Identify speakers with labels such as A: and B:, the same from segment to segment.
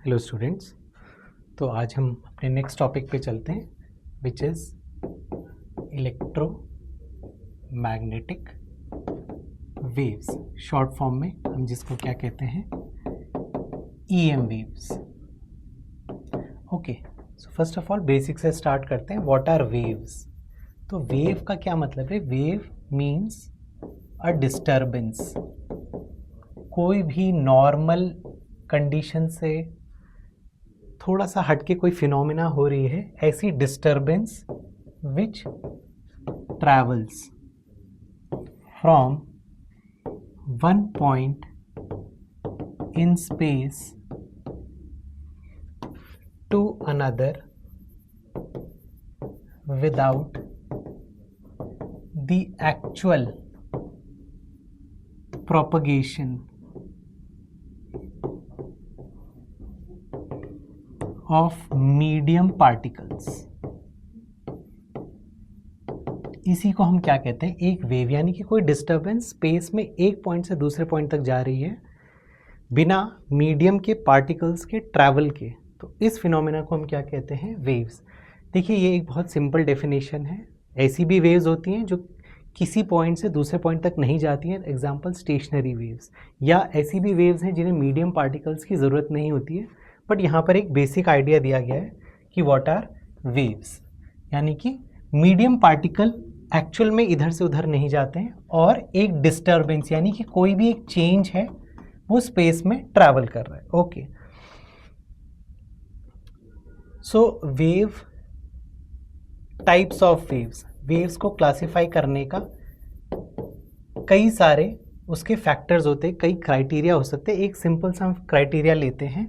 A: Hello students. तो आज हम अपने नेक्स्ट टॉपिक पे चलते हैं which is electromagnetic waves. Short form में हम जिसको क्या कहते हैं, EM waves. Okay, so first of all basic से स्टार्ट करते हैं। What are waves? तो वेव का क्या मतलब है? Wave means a disturbance. कोई भी नॉर्मल कंडीशन से थोड़ा सा हटके कोई फिनोमिना हो रही है, ऐसी disturbance which travels from one point in space to another without the actual propagation of medium particles। इसी को हम क्या कहते हैं? एक वेव, यानी कि कोई डिस्टर्बेंस स्पेस में एक पॉइंट से दूसरे पॉइंट तक जा रही है बिना मीडियम के पार्टिकल्स के ट्रैवल के। तो इस फिनोमेना को हम क्या कहते हैं? वेव्स। देखिए, ये एक बहुत सिंपल डेफिनेशन है। ऐसी भी वेव्स होती हैं जो किसी पॉइंट से दूसरे पॉइंट तक नहीं जाती हैं, एग्जाम्पल स्टेशनरी वेव्स, या ऐसी भी वेव्स हैं जिन्हें मीडियम पार्टिकल्स की ज़रूरत नहीं होती है। बट यहाँ पर एक बेसिक आइडिया दिया गया है कि व्हाट आर वेव्स, यानी कि मीडियम पार्टिकल एक्चुअल में इधर से उधर नहीं जाते हैं और एक डिस्टर्बेंस यानी कि कोई भी एक चेंज है वो स्पेस में ट्रैवल कर रहा है। Okay, so wave, types of waves. Waves को क्लासिफाई करने का कई सारे उसके फैक्टर्स होते हैं, कई क्राइटेरिया हो सकते हैं। एक सिंपल सा क्राइटेरिया लेते हैं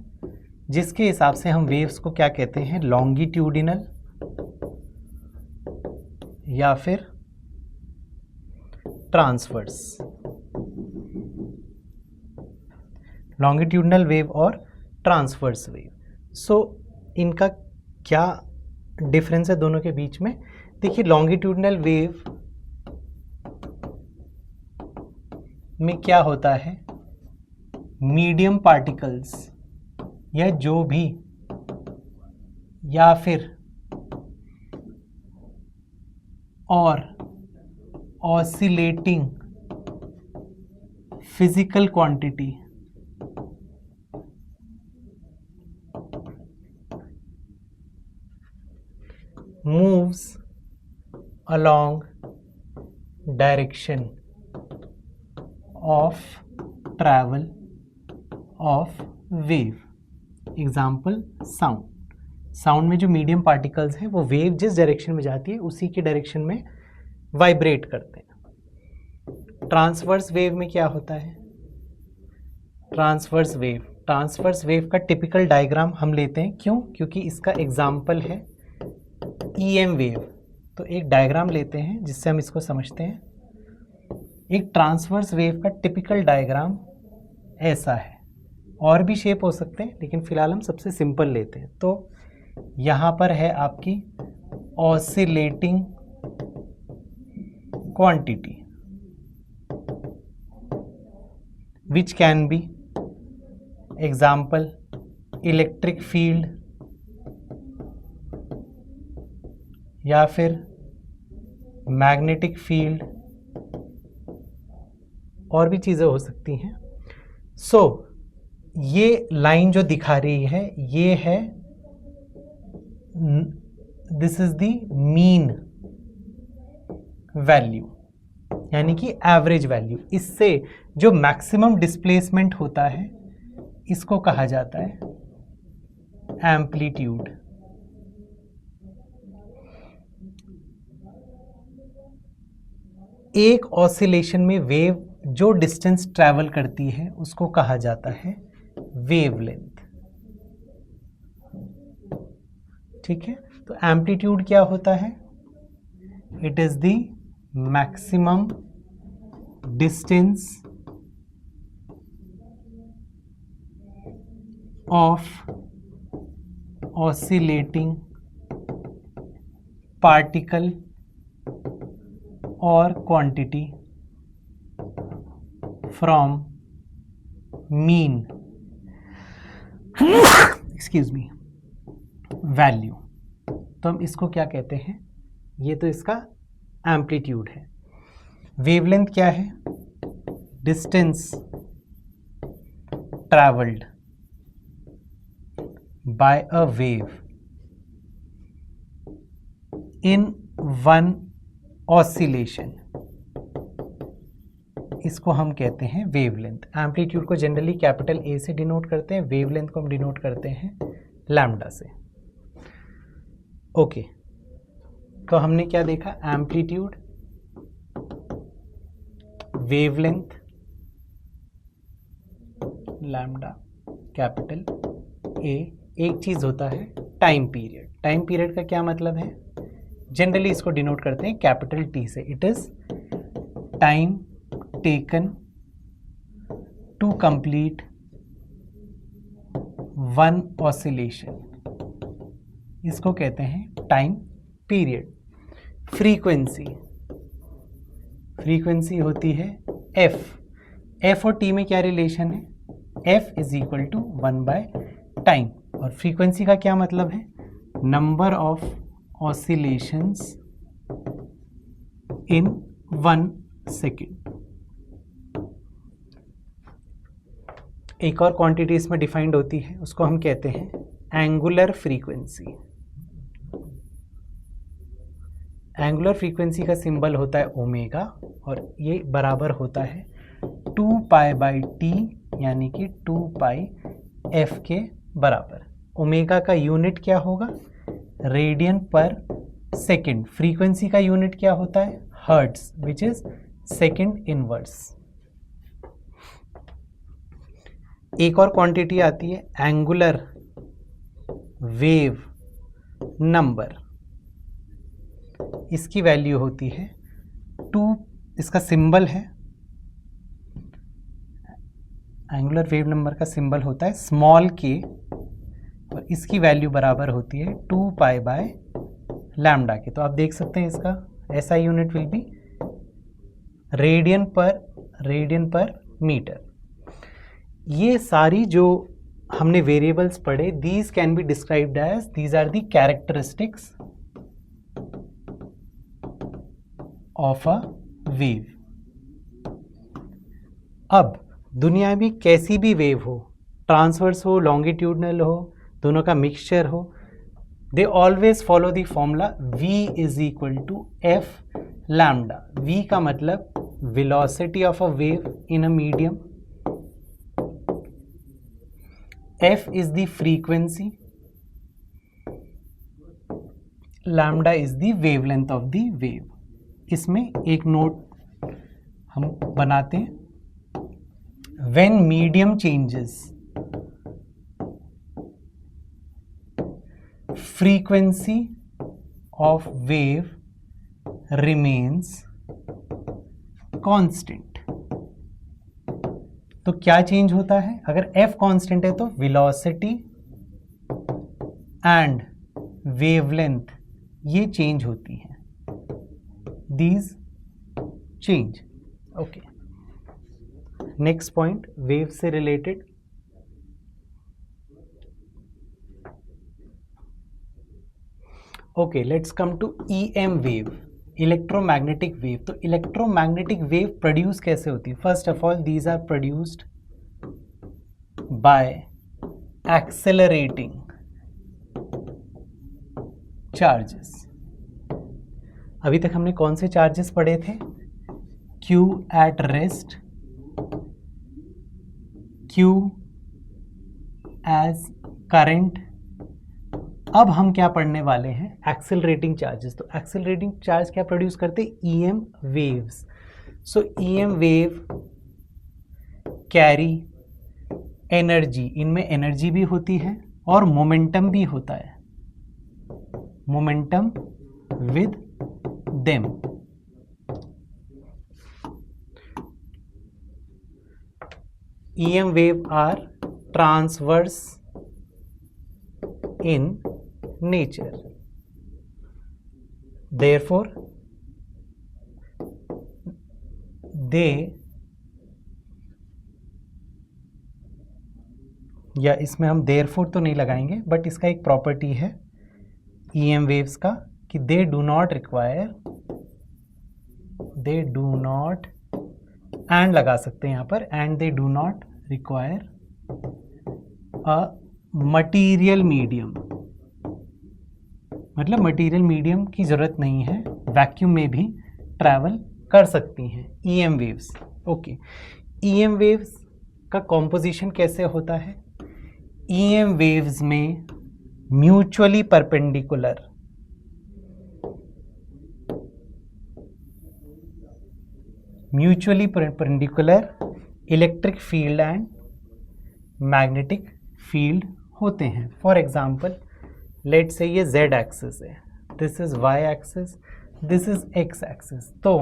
A: जिसके हिसाब से हम वेव्स को क्या कहते हैं? लॉन्गिट्यूडिनल या फिर ट्रांसवर्स। लॉन्गिट्यूडिनल वेव और ट्रांसवर्स वेव। सो इनका क्या डिफरेंस है दोनों के बीच में? देखिए, लॉन्गिट्यूडिनल वेव में क्या होता है? मीडियम पार्टिकल्स या जो भी, या फिर और oscillating physical quantity moves along direction of travel of wave। Example sound. Sound में जो मीडियम पार्टिकल्स हैं वो वेव जिस डायरेक्शन में जाती है उसी के डायरेक्शन में वाइब्रेट करते हैं। ट्रांसवर्स वेव में क्या होता है? ट्रांसवर्स वेव का टिपिकल डायग्राम हम लेते हैं। क्यों? क्योंकि इसका एग्जाम्पल है ईएम वेव। तो एक डायग्राम लेते हैं जिससे हम इसको समझते हैं। एक ट्रांसवर्स वेव का टिपिकल डायग्राम ऐसा है। और भी शेप हो सकते हैं लेकिन फिलहाल हम सबसे सिंपल लेते हैं। तो यहाँ पर है आपकी oscillating quantity which can be example electric field या फिर मैग्नेटिक फील्ड, और भी चीज़ें हो सकती हैं। सो ये लाइन जो दिखा रही है ये है, this is the mean value, यानी कि एवरेज वैल्यू। इससे जो मैक्सिमम डिस्प्लेसमेंट होता है इसको कहा जाता है एम्पलीट्यूड। एक ऑसिलेशन में वेव जो डिस्टेंस ट्रैवल करती है उसको कहा जाता है वेवलेंथ। ठीक है, तो एम्पलीट्यूड क्या होता है? It is the maximum distance of oscillating particle और quantity from mean excuse me, value, तो हम इसको क्या कहते हैं, ये तो इसका एम्पलीट्यूड है। वेवलेंथ क्या है, distance travelled bye a wave in one oscillation, इसको हम कहते हैं वेवलेंथ। एम्पलीट्यूड को जनरली कैपिटल ए से डिनोट करते हैं, वेवलेंथ को हम डिनोट करते हैं लैम्डा से। ओके, तो हमने क्या देखा, amplitude, wavelength, lambda capital A. एक चीज होता है टाइम पीरियड। टाइम पीरियड का क्या मतलब है, जनरली इसको डिनोट करते हैं कैपिटल टी से। It is time taken to complete one oscillation, इसको कहते हैं टाइम पीरियड। फ्रीक्वेंसी, फ्रीक्वेंसी होती है एफ। एफ और टी में क्या रिलेशन है, एफ इज इक्वल टू 1/टाइम। और फ्रीक्वेंसी का क्या मतलब है, number of oscillations in 1 second. एक और क्वांटिटी इसमें डिफाइंड होती है, उसको हम कहते हैं एंगुलर फ्रीक्वेंसी। एंगुलर फ्रीक्वेंसी का सिंबल होता है ओमेगा, और ये बराबर होता है 2π/t, यानी कि 2πf के बराबर। ओमेगा का यूनिट क्या होगा, रेडियन पर सेकेंड। फ्रीक्वेंसी का यूनिट क्या होता है, hertz, which is second inverse. एक और क्वांटिटी आती है एंगुलर वेव नंबर, इसकी वैल्यू होती है 2, इसका सिंबल है, एंगुलर वेव नंबर का सिंबल होता है स्मॉल के, और इसकी वैल्यू बराबर होती है 2π/λ के। तो आप देख सकते हैं इसका SI unit will be radian per metre. ये सारी जो हमने वेरिएबल्स पढ़े, these can be described as, these are the characteristics of a wave. अब दुनिया में कैसी भी वेव हो, ट्रांसवर्स हो, लॉन्गिट्यूडनल हो, दोनों का मिक्सचर हो, they always follow the formula v is equal to f lambda. v का मतलब velocity of a wave in a medium, f is the frequency, lambda is the wavelength of the wave। इसमें एक note हम बनाते हैं, when medium changes, frequency of wave remains constant। तो क्या change होता है, अगर f कांस्टेंट है तो वेलोसिटी एंड वेवलेंथ ये चेंज होती हैं, these change. Okay, next point wave से related, okay let's come to EM wave, electromagnetic wave. तो इलेक्ट्रोमैग्नेटिक वेव प्रोड्यूस कैसे होती है, first of all these are produced by accelerating charges. अभी तक हमने कौन से चार्जेस पढ़े थे, Q at rest, Q as current. अब हम क्या पढ़ने वाले हैं, एक्सेलरेटिंग चार्जेस। तो एक्सेलरेटिंग चार्ज क्या प्रोड्यूस करते हैं, EM वेव्स। सो EM वेव कैरी एनर्जी, इनमें एनर्जी भी होती है और मोमेंटम भी होता है, momentum with them. EM wave are transverse in nature, therefore they या इसमें हम देयरफॉर तो नहीं लगाएंगे, बट इसका एक प्रॉपर्टी है EM वेव्स का कि दे डू नॉट एंड लगा सकते हैं यहाँ पर, and they do not require a material medium, मतलब मटीरियल मीडियम की ज़रूरत नहीं है, वैक्यूम में भी ट्रैवल कर सकती हैं EM waves. Okay, EM waves का कॉम्पोजिशन कैसे होता है? EM वेव्स में mutually perpendicular electric field and magnetic field होते हैं। फॉर एग्जाम्पल, लेट से ये Z एक्सिस है, this is Y axis, this is X axis. तो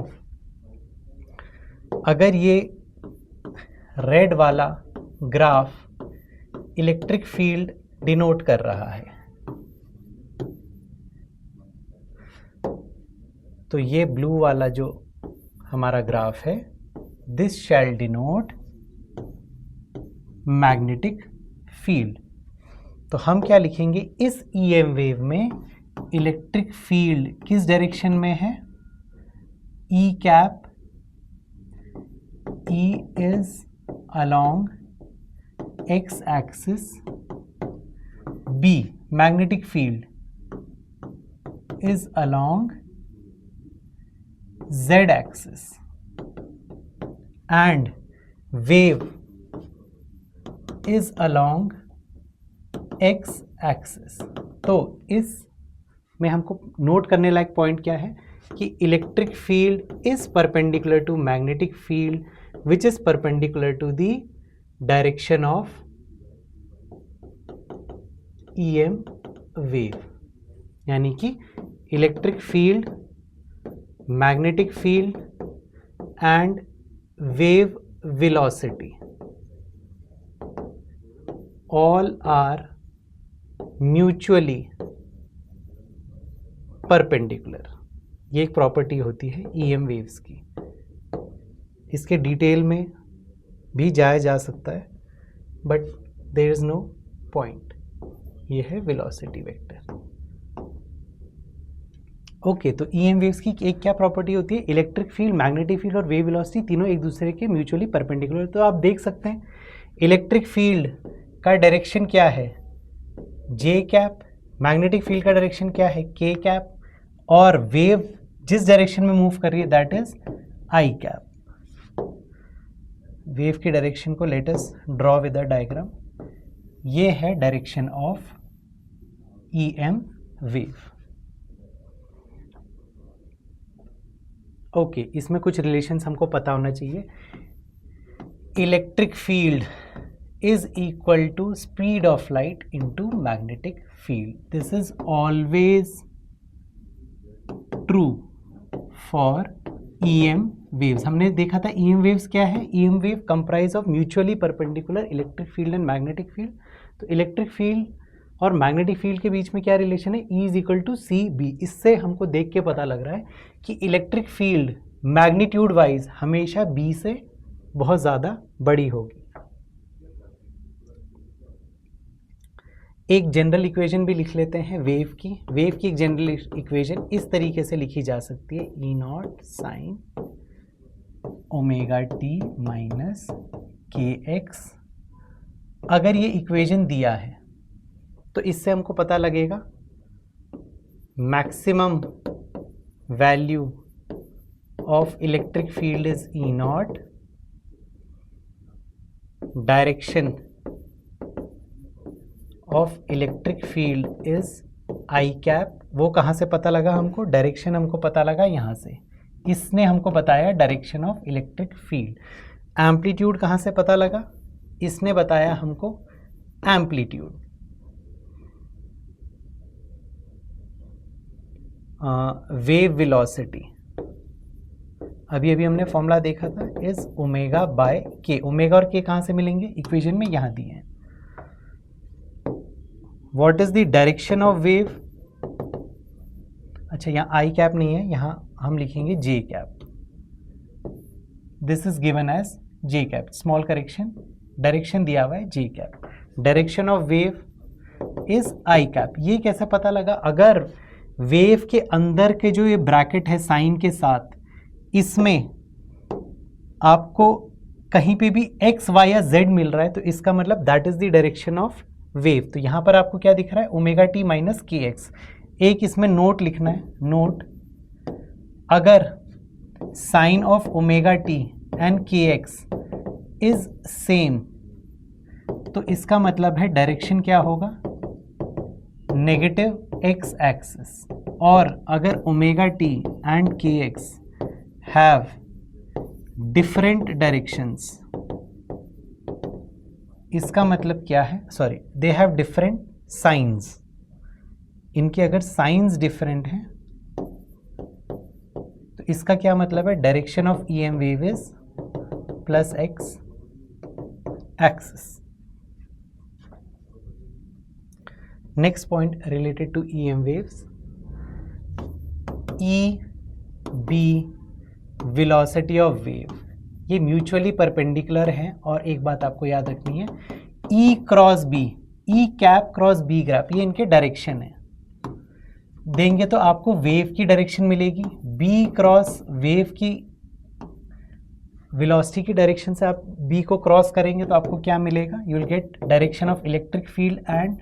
A: अगर ये रेड वाला ग्राफ इलेक्ट्रिक फील्ड डिनोट कर रहा है, तो ये ब्लू वाला जो हमारा ग्राफ है, this shell denote magnetic field. तो हम क्या लिखेंगे, इस EM वेव में इलेक्ट्रिक फील्ड किस डायरेक्शन में है? E cap, E is along X axis, B magnetic field is along Z axis and wave is along X axis। तो इस में हमको नोट करने लायक पॉइंट क्या है कि electric field is perpendicular to magnetic field which is perpendicular to the direction of EM wave, यानी कि electric field, magnetic field and wave velocity all are mutually perpendicular. ये एक प्रॉपर्टी होती है EM वेव्स की। इसके डिटेल में भी जाया जा सकता है, but there is no point. ये है वेलोसिटी वेक्टर। ओके, तो EM वेव्स की एक क्या प्रॉपर्टी होती है? इलेक्ट्रिक फील्ड, मैग्नेटिक फील्ड और वेव वेलोसिटी तीनों एक दूसरे के म्यूचुअली परपेंडिकुलर। तो आप देख सकते हैं इलेक्ट्रिक फील्ड का डायरेक्शन क्या है? J कैप, मैग्नेटिक फील्ड का डायरेक्शन क्या है? K कैप, और वेव जिस डायरेक्शन में मूव कर रही है that is I cap. Wave की डायरेक्शन को let us draw with a diagram. ये है direction of EM wave. Okay, इसमें कुछ रिलेशंस हमको पता होना चाहिए। Electric field is equal to speed of light into magnetic field. This is always true for EM waves। हमने देखा था EM waves क्या है? EM wave comprise of mutually perpendicular electric field and magnetic field। तो electric field और magnetic field के बीच में क्या रिलेशन है? E is equal to CB। इससे हमको देख के पता लग रहा है कि इलेक्ट्रिक फील्ड मैग्नीट्यूड वाइज हमेशा B से बहुत ज़्यादा बड़ी होगी। एक जनरल इक्वेशन भी लिख लेते हैं वेव की। वेव की एक जनरल इक्वेशन इस तरीके से लिखी जा सकती है, E not sine omega T minus KX। अगर ये इक्वेशन दिया है तो इससे हमको पता लगेगा maximum value of electric field is E not, direction of electric field is I cap. वो कहाँ से पता लगा हमको? डायरेक्शन हमको पता लगा यहाँ से। इसने हमको बताया direction of electric field. Amplitude कहाँ से पता लगा? इसने बताया हमको एम्पलीट्यूड। वेव वेलोसिटी अभी अभी हमने फॉर्मूला देखा था, इज ओमेगा बाय के। ओमेगा और के कहाँ से मिलेंगे? इक्वेशन में यहाँ दिए हैं। What is the direction of wave? अच्छा, यहाँ I कैप नहीं है, यहाँ हम लिखेंगे J cap. This is given as J cap. Small correction, direction दिया हुआ है J cap. Direction of wave is I cap. ये कैसे पता लगा? अगर वेव के अंदर के जो ये ब्रैकेट है साइन के साथ, इसमें आपको कहीं पे भी x, y या z मिल रहा है तो इसका मतलब that is the direction of wave. तो यहाँ पर आपको क्या दिख रहा है? Omega T minus K X. एक इसमें नोट लिखना है, नोट, अगर sign of omega T and K X is same तो इसका मतलब है डायरेक्शन क्या होगा? Negative X axis. और अगर omega T and K X have different directions, इसका मतलब क्या है? Sorry, they have different signs. इनके अगर साइंस डिफरेंट हैं तो इसका क्या मतलब है? Direction of E M wave is plus X axis. Next point related to E M waves, E B velocity of wave, ये म्यूचुअली परपेंडिकुलर हैं। और एक बात आपको याद रखनी है, E cross B, E cap cross B graph, ये इनके डायरेक्शन है। देंगे तो आपको वेव की डायरेक्शन मिलेगी, बी क्रॉस वेव की वेलोसिटी की डायरेक्शन से आप बी को क्रॉस करेंगे तो आपको क्या मिलेगा? You will get direction of electric field, and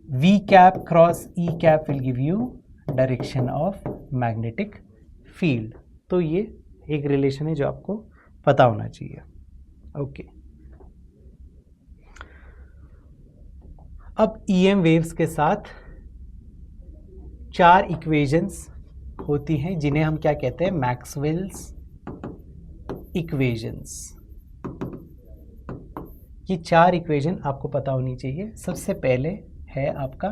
A: V cap cross E cap will give you direction of magnetic field. तो ये एक रिलेशन है जो आपको पता होना चाहिए। ओके, अब ईएम वेव्स के साथ 4 इक्वेशंस होती हैं जिन्हें हम क्या कहते हैं? Maxwell's equations. ये 4 इक्वेशन आपको पता होनी चाहिए। सबसे पहले है आपका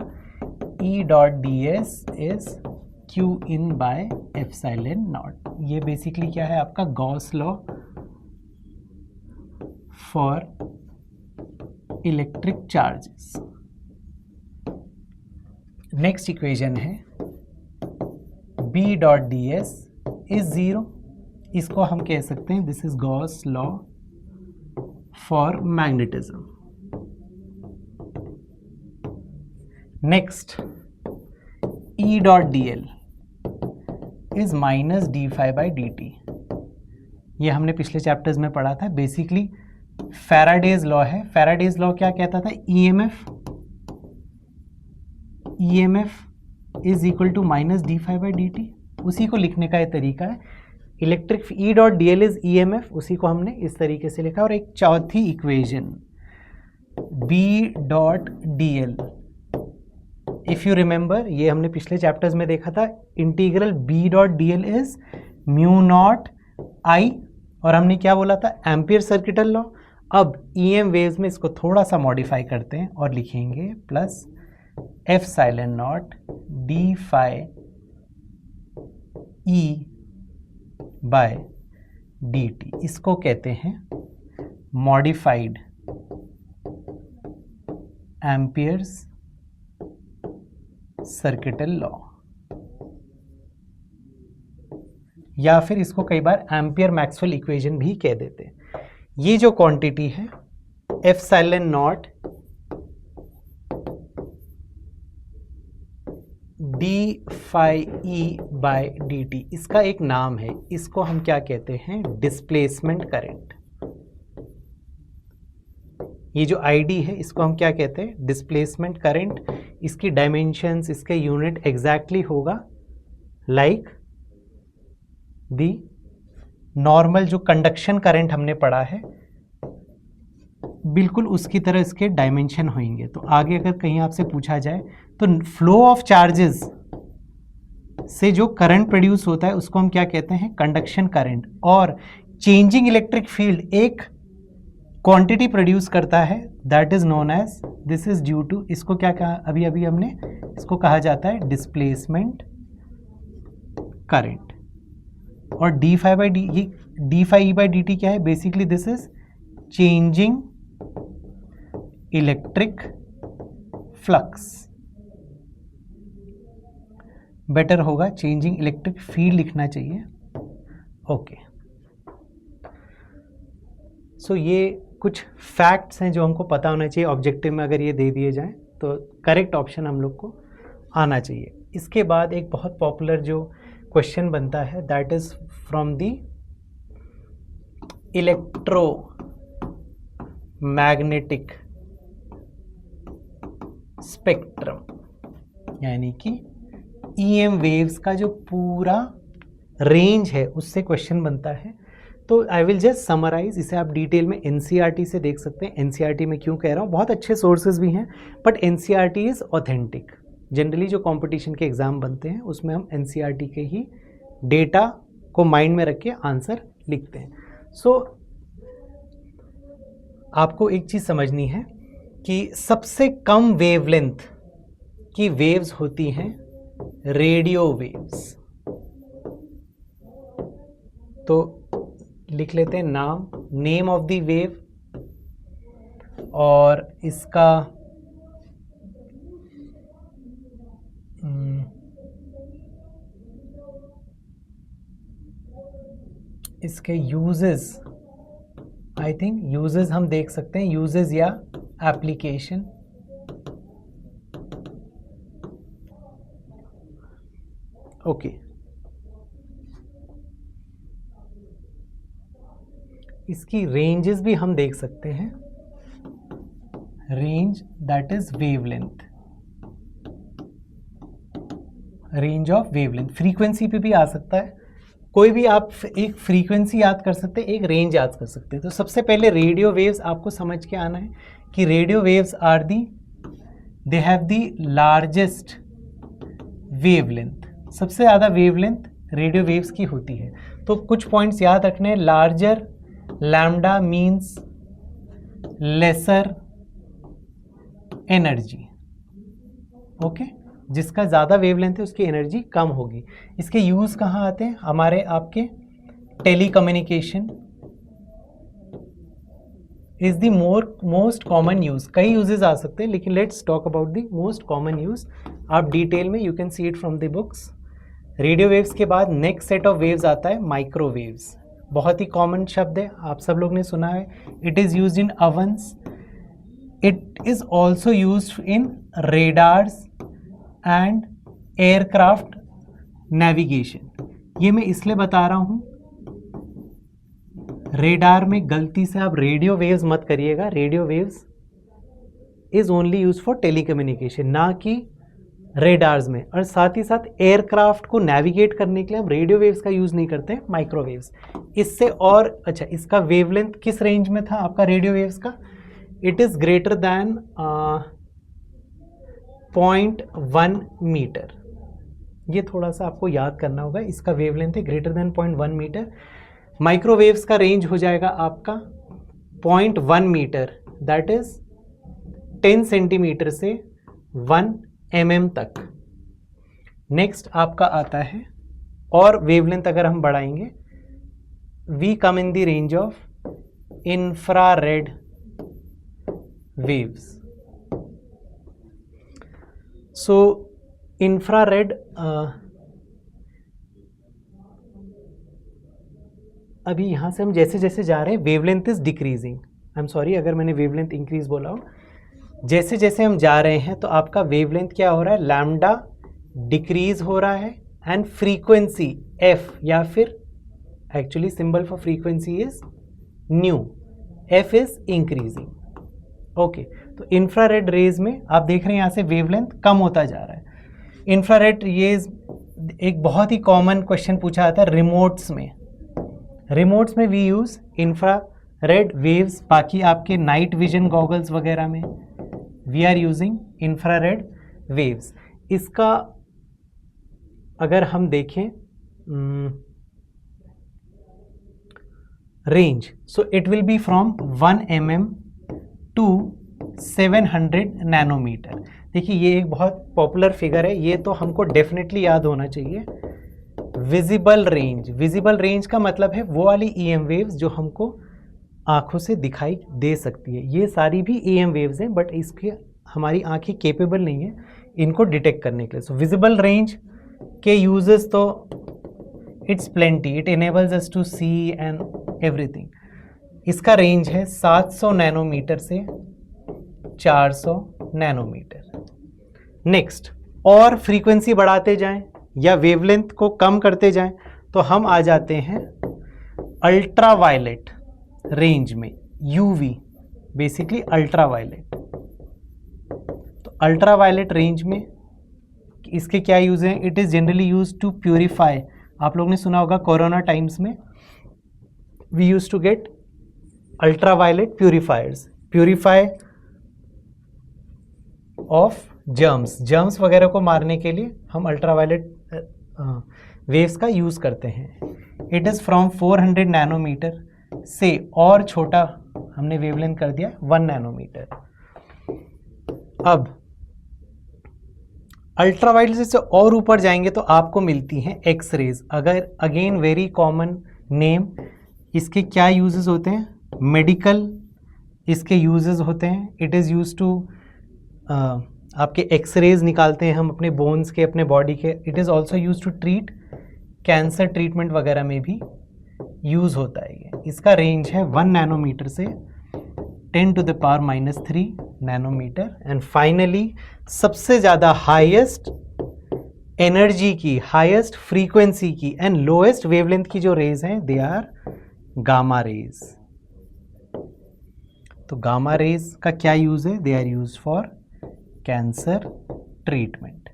A: E dot D S is Q in by epsilon naught. ये बेसिकली क्या है? आपका Gauss law for electric charges. Next equation है B dot D S is 0। इसको हम कह सकते हैं this is Gauss law for magnetism. Next E dot D L is minus D phi by D T. ये हमने पिछले चैप्टर्स में पढ़ा था। बेसिकली फैराडेज लॉ है। फैराडेज लॉ क्या कहता था? EMF is equal to minus D phi by D T. उसी को लिखने का ये तरीका है। Electric E dot D L is EMF, उसी को हमने इस तरीके से लिखा। और एक चौथी equation B dot D l, if you remember, ये हमने पिछले चैप्टर्स में देखा था। Integral B dot D L is mu naught I, और हमने क्या बोला था? Ampere circuital law. अब ईएम वेव्स में इसको थोड़ा सा मॉडिफाई करते हैं और लिखेंगे plus epsilon naught D phi E by D t. इसको कहते हैं मॉडिफाइड एम्पियर्स सर्किटल लॉ, या फिर इसको कई बार एम्पियर मैक्सवेल इक्वेशन भी कह देते हैं। ये जो क्वांटिटी है epsilon naught D phi E by D T, इसका एक नाम है। इसको हम क्या कहते हैं? Displacement current. ये जो आईडी है इसको हम क्या कहते हैं? Displacement current. इसकी डायमेंशंस, इसके यूनिट एग्जैक्टली होगा लाइक दी नॉर्मल जो कंडक्शन करंट हमने पढ़ा है, बिल्कुल उसकी तरह इसके डायमेंशन होंगे। तो आगे अगर कहीं आपसे पूछा जाए तो फ्लो ऑफ चार्जेस से जो करंट प्रोड्यूस होता है उसको हम क्या कहते हैं? Conduction current. और चेंजिंग इलेक्ट्रिक फील्ड एक क्वांटिटी प्रोड्यूस करता है, that is known as, this is due to, इसको क्या कहा अभी अभी हमने? इसको कहा जाता है डिस्प्लेसमेंट करंट। और डी फाई बाई डी, ये D phi E by D T क्या है? Basically this is changing electric flux. Better होगा चेंजिंग इलेक्ट्रिक फील्ड लिखना चाहिए। ओके, सो ये कुछ फैक्ट्स हैं जो हमको पता होना चाहिए ऑब्जेक्टिव में, अगर ये दे दिए जाएं तो करेक्ट ऑप्शन हम लोग को आना चाहिए। इसके बाद एक बहुत पॉपुलर जो क्वेश्चन बनता है that is from the electromagnetic spectrum, यानी कि ईएम वेव्स का जो पूरा रेंज है उससे क्वेश्चन बनता है। तो आई विल जस्ट समराइज, इसे आप डिटेल में एनसीईआरटी से देख सकते हैं। एनसीईआरटी में क्यों कह रहा हूँ, बहुत अच्छे सोर्सेज भी हैं but NCERT is authentic. Generally जो कंपटीशन के एग्ज़ाम बनते हैं उसमें हम एनसीईआरटी के ही डेटा को माइंड में रख के आंसर लिखते हैं। सो आपको एक चीज़ समझनी है कि सबसे कम वेवलेंथ की वेव्स होती हैं रेडियो वेव्स। तो लिख लेते हैं नाम, नेम ऑफ द वेव और इसका इसके यूजेस, आई थिंक यूजेस हम देख सकते हैं, यूजेस या एप्लीकेशन। ओके, इसकी रेंजेस भी हम देख सकते हैं, range that is wavelength, range of wavelength. Frequency पे भी आ सकता है, कोई भी आप एक फ्रीक्वेंसी याद कर सकते हैं, एक रेंज याद कर सकते हैं। तो सबसे पहले रेडियो वेव्स आपको समझ के आना है कि radio waves are the, they have the largest wavelength. सबसे ज़्यादा वेवलेंथ रेडियो वेव्स की होती है। तो कुछ पॉइंट्स याद रखने हैं, larger lambda means lesser energy, okay. जिसका ज़्यादा वेवलेंथ है उसकी एनर्जी कम होगी। इसके यूज़ कहाँ आते हैं, हमारे आपके telecommunication is the most common use. कई यूजेस आ सकते हैं लेकिन let's talk about the most common use. आप डिटेल में you can see it from the books. Radio waves के बाद नेक्स्ट सेट ऑफ वेव्स आता है माइक्रोवेव्स। बहुत ही कॉमन शब्द है, आप सब लोग ने सुना है। It is used in ovens, it is also used in radars and aircraft navigation. ये मैं इसलिए बता रहा हूँ, रेडार में गलती से आप रेडियो वेव्स मत करिएगा। Radio waves is only use for telecommunication, ना कि रेडार्स में। और साथ ही साथ एयरक्राफ्ट को नेविगेट करने के लिए हम रेडियो वेव्स का यूज़ नहीं करते, माइक्रोवेव्स। इससे और अच्छा, इसका वेवलेंथ किस रेंज में था आपका रेडियो वेव्स का, it is greater than 0.1 metre. ये थोड़ा सा आपको याद करना होगा, इसका वेवलेंथ है ग्रेटर दैन 0.1 मीटर। माइक्रोवेव्स का रेंज हो जाएगा आपका 0.1 मीटर, दैट इज 10 सेंटीमीटर से 1 mm तक। नेक्स्ट आपका आता है, और वेवलेंथ अगर हम बढ़ाएंगे, we come in the range of infrared waves. So infrared, अभी यहाँ से हम जैसे जैसे जा रहे हैं wavelength is decreasing. I am sorry अगर मैंने वेवलेंथ इंक्रीज बोला हो। जैसे जैसे हम जा रहे हैं तो आपका वेवलेंथ क्या हो रहा है, लैम्डा डिक्रीज हो रहा है एंड फ्रीक्वेंसी एफ, या फिर actually symbol for frequency is new, F is increasing. Okay, तो इंफ्रारेड रेज में आप देख रहे हैं यहाँ से वेवलेंथ कम होता जा रहा है। इंफ्रारेड रेज, एक बहुत ही कॉमन क्वेश्चन पूछा जाता है रिमोट्स में। रिमोट्स में वी यूज़ इंफ्रारेड वेव्स। बाकी आपके नाइट विजन गॉगल्स वगैरह में we are using infrared waves. इसका अगर हम देखें range, so it will be from 1 mm to 700 nanometre. देखिए ये एक बहुत पॉपुलर फिगर है, ये तो हमको डेफिनेटली याद होना चाहिए। विजिबल रेंज, विजिबल रेंज का मतलब है वो वाली EM वेव्स जो हमको आँखों से दिखाई दे सकती है। ये सारी भी EM वेव्स हैं बट इसके हमारी आँखें केपेबल नहीं है इनको डिटेक्ट करने के लिए। सो विजिबल रेंज के यूजेस तो it's plenty, it enables us to see and everything. इसका रेंज है 700 नैनोमीटर से 400 नैनोमीटर। नेक्स्ट, और फ्रीक्वेंसी बढ़ाते जाएं या वेवलेंथ को कम करते जाएं तो हम आ जाते हैं अल्ट्रावायलेट रेंज में, यूवी, बेसिकली अल्ट्रावायलेट। तो अल्ट्रावायलेट रेंज में इसके क्या यूज हैं? It is generally use to purify. आप लोगों ने सुना होगा कोरोना टाइम्स में we use to get ultraviolet purifiers, purify of germs वगैरह को मारने के लिए हम अल्ट्रावायलेट वेव्स का यूज करते हैं। इट इज फ्रॉम 400 नैनोमीटर से और छोटा हमने वेवलेंथ कर दिया 1 नैनोमीटर। अब अल्ट्रावायलेट से और ऊपर जाएंगे तो आपको मिलती हैं एक्स रेज। अगर अगेन वेरी कॉमन नेम, इसके क्या यूजेस होते हैं? मेडिकल इसके यूजेस होते हैं। इट इज़ यूज टू आपके एक्सरेज निकालते हैं हम अपने बोन्स के, अपने बॉडी के। It is also use to treat cancer treatment वगैरह में भी यूज़ होता है ये। इसका रेंज है 1 नैनोमीटर से 10⁻³ नैनोमीटर। एंड फाइनली सबसे ज़्यादा हाईएस्ट एनर्जी की, हाईएस्ट फ्रीक्वेंसी की एंड लोएस्ट वेवलेंथ की जो रेज हैं, दे आर गामा रेज। तो गामा रेज का क्या यूज़ है? They are use for cancer treatment.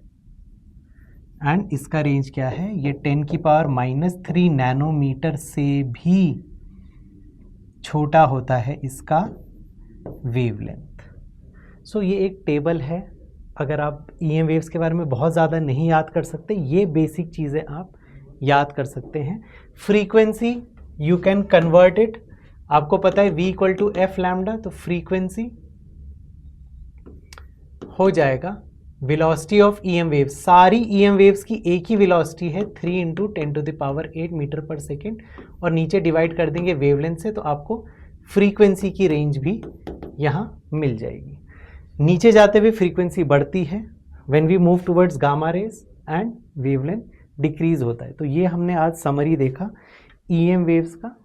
A: And इसका रेंज क्या है? ये 10⁻³ नैनोमीटर से भी छोटा होता है इसका वेवलेंथ। सो ये एक टेबल है। अगर आप EM वेव्स के बारे में बहुत ज़्यादा नहीं याद कर सकते, ये बेसिक चीज़ें आप याद कर सकते हैं। Frequency you can convert it, आपको पता है V = F लैम्डा, तो फ्रीक्वेंसी हो जाएगा वेलोसिटी ऑफ EM वेव्स। सारी EM वेव्स की एक ही वेलोसिटी है 3 × 10⁸ मीटर पर सेकेंड, और नीचे डिवाइड कर देंगे वेवलेंथ से तो आपको फ्रीक्वेंसी की रेंज भी यहाँ मिल जाएगी। नीचे जाते हुए फ्रीक्वेंसी बढ़ती है when we move towards gamma rays and wavelength decrease होता है। तो ये हमने आज समरी देखा EM वेव्स का।